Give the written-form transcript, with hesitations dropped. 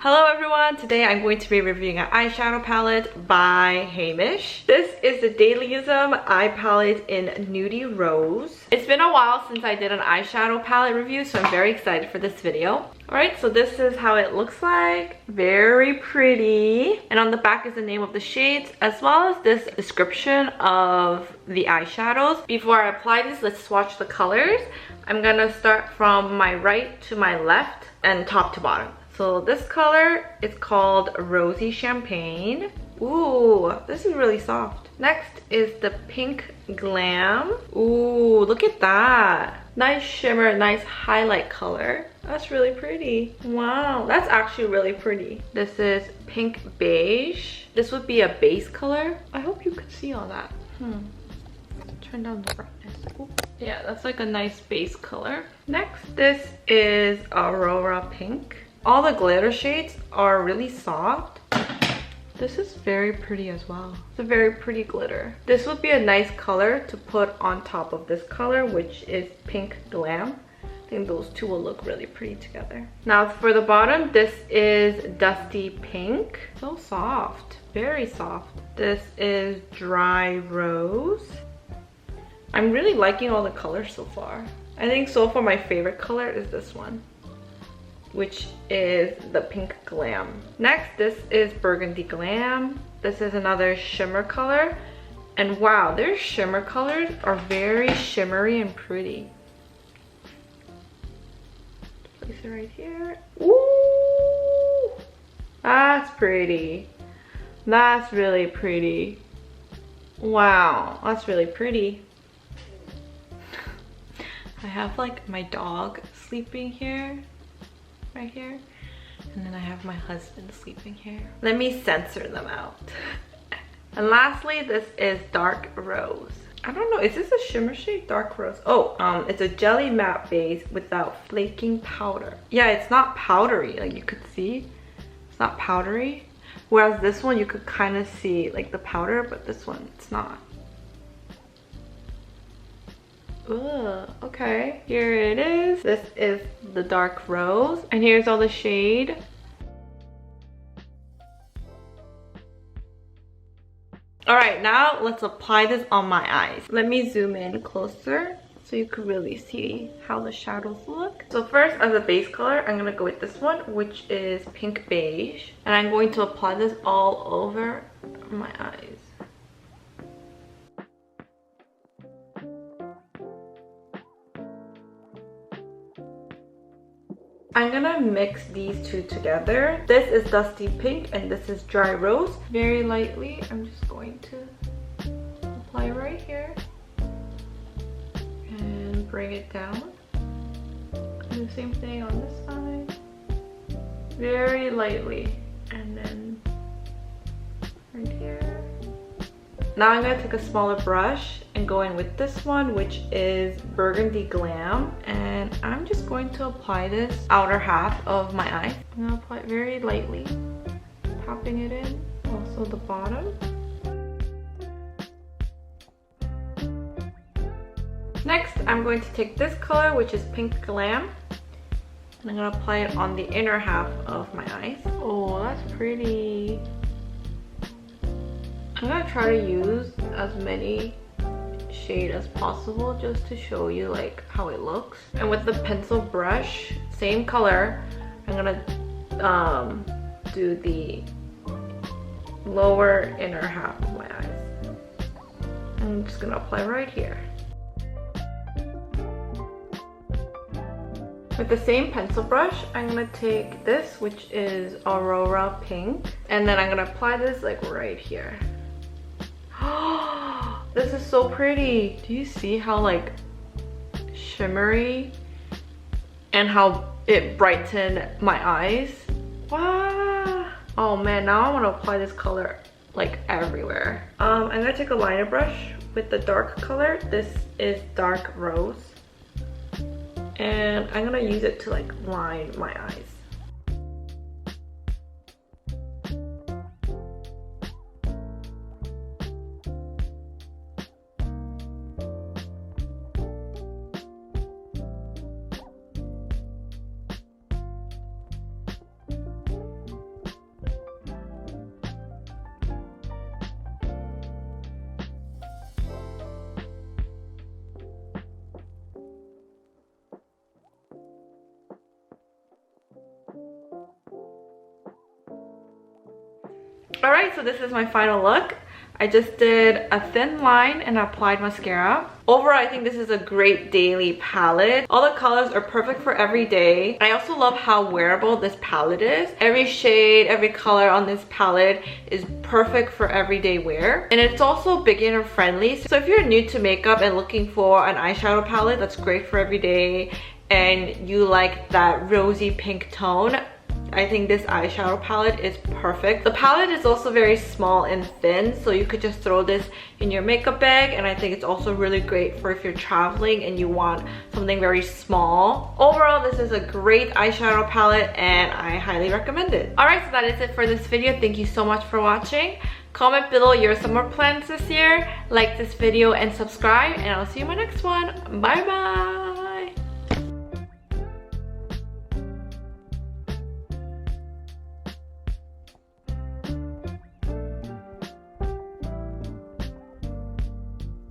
Hello everyone, today I'm going to be reviewing an eyeshadow palette by Heimish. This is the Dailism eye palette in Nudie Rose. It's been a while since I did an eyeshadow palette review, so I'm very excited for this video. Alright, so this is how it looks like. Very pretty. And on the back is the name of the shades, as well as this description of the eyeshadows. Before I apply this, let's swatch the colors. I'm gonna start from my right to my left and top to bottom. So this color is called Rosy Champagne. Ooh, this is really soft. Next is the Pink Glam. Ooh, look at that. Nice shimmer, nice highlight color. That's really pretty. Wow, that's actually really pretty. This is Pink Beige. This would be a base color. I hope you could see all that. Turn down the brightness. Ooh. Yeah, that's like a nice base color. Next, this is Aurora Pink. All the glitter shades are really soft. This is very pretty as well. It's a very pretty glitter. This would be a nice color to put on top of this color, which is Pink Glam. I think those two will look really pretty together. Now for the bottom, this is Dusty Pink. So soft, very soft. This is Dry Rose. I'm really liking all the colors so far. I think so far my favorite color is this one, which is the Pink Glam. Next, this is Burgundy Glam. This is another shimmer color. And wow, their shimmer colors are very shimmery and pretty. Place it right here. Ooh, that's pretty. That's really pretty. Wow, that's really pretty. I have like my dog sleeping here. Right here, and then I have my husband sleeping here. Let me censor them out. And lastly, this is Dark Rose. I don't know, is this a shimmer shade? Dark Rose. Oh, it's a jelly matte base without flaking powder. Yeah, it's not powdery, like you could see. It's not powdery. Whereas this one, you could kind of see like the powder, but this one, it's not. Ugh, okay, here it is. This is the Dark Rose, and here's all the shade. All right, now let's apply this on my eyes. Let me zoom in closer so you can really see how the shadows look. So first, as a base color, I'm gonna go with this one, which is Pink Beige, and I'm going to apply this all over my eyes. I'm gonna mix these two together. This is Dusty Pink and this is Dry Rose. Very lightly, I'm just going to apply right here and bring it down. Do the same thing on this side. Very lightly, and then right here. Now I'm gonna take a smaller brush and go in with this one, which is Burgundy Glam, and I'm just going to apply this outer half of my eye. I'm gonna apply it very lightly, popping it in, also the bottom. Next, I'm going to take this color, which is Pink Glam, and I'm gonna apply it on the inner half of my eyes. Oh, that's pretty. I'm gonna try to use as many shade as possible just to show you like how it looks. And with the pencil brush, same color, I'm gonna do the lower inner half of my eyes. I'm just gonna apply right here. With the same pencil brush, I'm gonna take this, which is Aurora Pink, and then I'm gonna apply this like right here. This is so pretty. Do you see how like shimmery and how it brightened my eyes? Wow. Oh man, now I want to apply this color like everywhere. I'm gonna take a liner brush with the dark color. This is Dark Rose, and I'm gonna use it to like line my eyes. Alright, so this is my final look. I just did a thin line and applied mascara. Overall, I think this is a great daily palette. All the colors are perfect for every day. I also love how wearable this palette is. Every shade, every color on this palette is perfect for everyday wear. And it's also beginner friendly. So if you're new to makeup and looking for an eyeshadow palette that's great for every day and you like that rosy pink tone, I think this eyeshadow palette is perfect. The palette is also very small and thin, so you could just throw this in your makeup bag, and I think it's also really great for if you're traveling and you want something very small. Overall, this is a great eyeshadow palette and I highly recommend it. Alright, so that is it for this video. Thank you so much for watching. Comment below your summer plans this year, like this video and subscribe, and I'll see you in my next one. Bye bye!